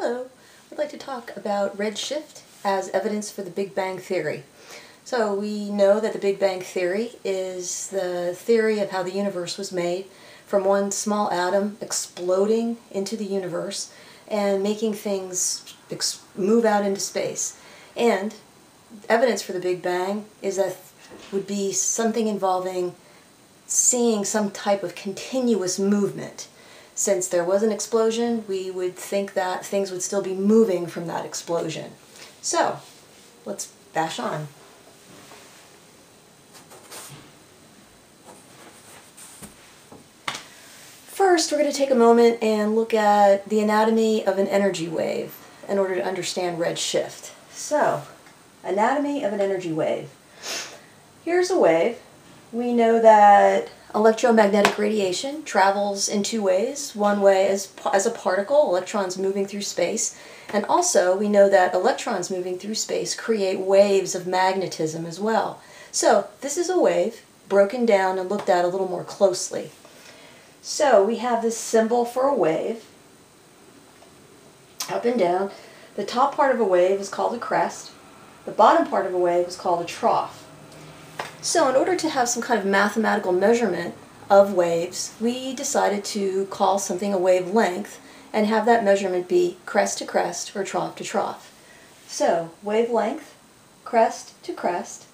Hello, I'd like to talk about redshift as evidence for the Big Bang Theory. So we know that the Big Bang Theory is the theory of how the universe was made from one small atom exploding into the universe and making things move out into space. And evidence for the Big Bang is that would be something involving seeing some type of continuous movement. Since there was an explosion, we would think that things would still be moving from that explosion. So, let's bash on. First, we're going to take a moment and look at the anatomy of an energy wave in order to understand redshift. So, anatomy of an energy wave. Here's a wave. We know that electromagnetic radiation travels in two ways. One way is as a particle, electrons moving through space, and also we know that electrons moving through space create waves of magnetism as well. So this is a wave broken down and looked at a little more closely. So we have this symbol for a wave, up and down. The top part of a wave is called a crest. The bottom part of a wave is called a trough. So in order to have some kind of mathematical measurement of waves, we decided to call something a wavelength and have that measurement be crest to crest or trough to trough. So wavelength, crest to crest,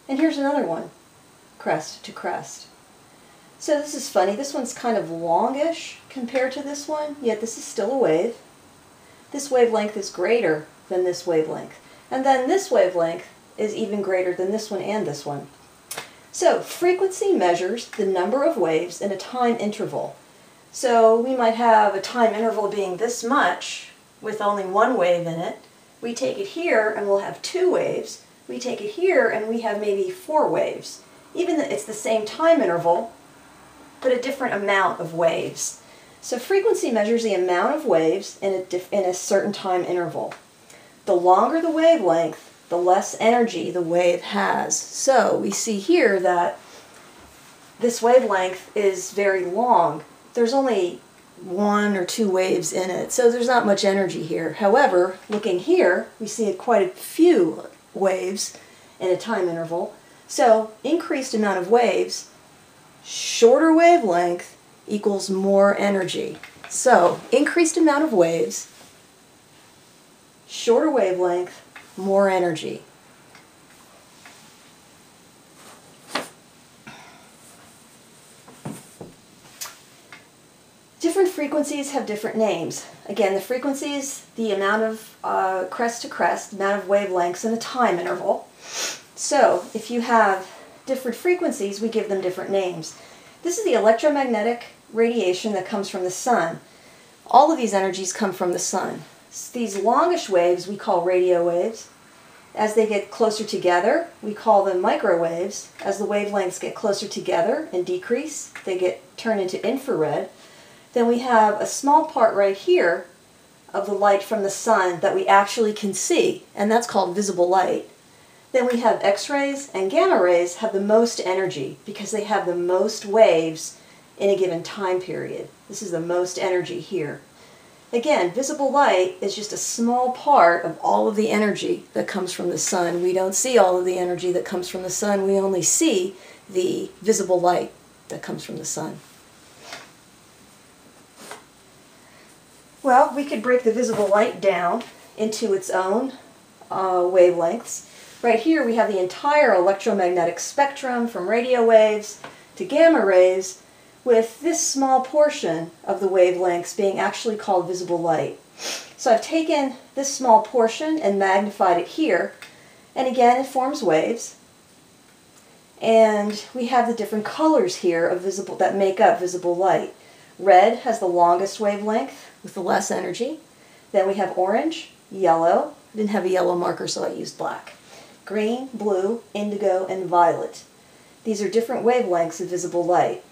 and here's another one, crest to crest. So this is funny, this one's kind of longish compared to this one, yet this is still a wave. This wavelength is greater than this wavelength, and then this wavelength is even greater than this one and this one. So frequency measures the number of waves in a time interval. So we might have a time interval being this much with only one wave in it. We take it here and we'll have two waves. We take it here and we have maybe four waves. Even though it's the same time interval, but a different amount of waves. So frequency measures the amount of waves in a certain time interval. The longer the wavelength, the less energy the wave has. So we see here that this wavelength is very long. There's only one or two waves in it, so there's not much energy here. However, looking here, we see quite a few waves in a time interval. So increased amount of waves, shorter wavelength equals more energy. So increased amount of waves, shorter wavelength, more energy. Different frequencies have different names. Again, the frequencies, the amount of crest to crest, amount of wavelengths in a time interval. So if you have different frequencies, we give them different names. This is the electromagnetic radiation that comes from the sun. All of these energies come from the sun. These longish waves we call radio waves. As they get closer together, we call them microwaves. As the wavelengths get closer together and decrease, they get turned into infrared. Then we have a small part right here of the light from the sun that we actually can see, and that's called visible light. Then we have X-rays, and gamma rays have the most energy because they have the most waves in a given time period. This is the most energy here. Again, visible light is just a small part of all of the energy that comes from the sun. We don't see all of the energy that comes from the sun. We only see the visible light that comes from the sun. Well, we could break the visible light down into its own wavelengths. Right here we have the entire electromagnetic spectrum from radio waves to gamma rays, with this small portion of the wavelengths being actually called visible light. So I've taken this small portion and magnified it here, and again it forms waves. And we have the different colors here of visible that make up visible light. Red has the longest wavelength with the less energy. Then we have orange, yellow. I didn't have a yellow marker, so I used black. Green, blue, indigo, and violet. These are different wavelengths of visible light.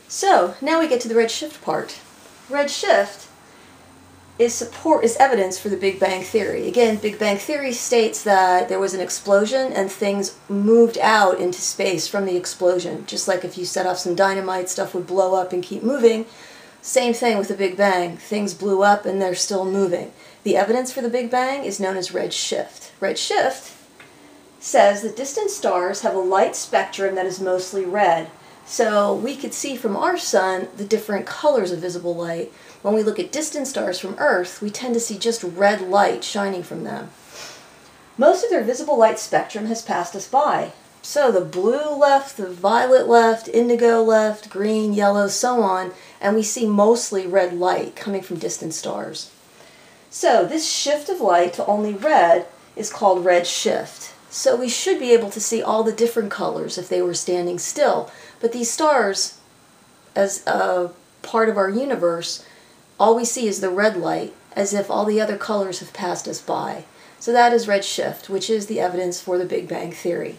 So now we get to the redshift part. Redshift is evidence for the Big Bang Theory. Again, Big Bang Theory states that there was an explosion and things moved out into space from the explosion. Just like if you set off some dynamite, stuff would blow up and keep moving. Same thing with the Big Bang. Things blew up and they're still moving. The evidence for the Big Bang is known as redshift. Redshift says that distant stars have a light spectrum that is mostly red. So we could see from our sun the different colors of visible light. When we look at distant stars from Earth, we tend to see just red light shining from them. Most of their visible light spectrum has passed us by. So the blue left, the violet left, indigo left, green, yellow, so on, and we see mostly red light coming from distant stars. So this shift of light to only red is called redshift. So we should be able to see all the different colors if they were standing still. But these stars, as a part of our universe, all we see is the red light, as if all the other colors have passed us by. So that is redshift, which is the evidence for the Big Bang Theory.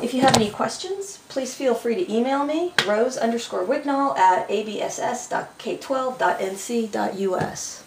If you have any questions, please feel free to email me, rose_wignall@abss.k12.nc.us.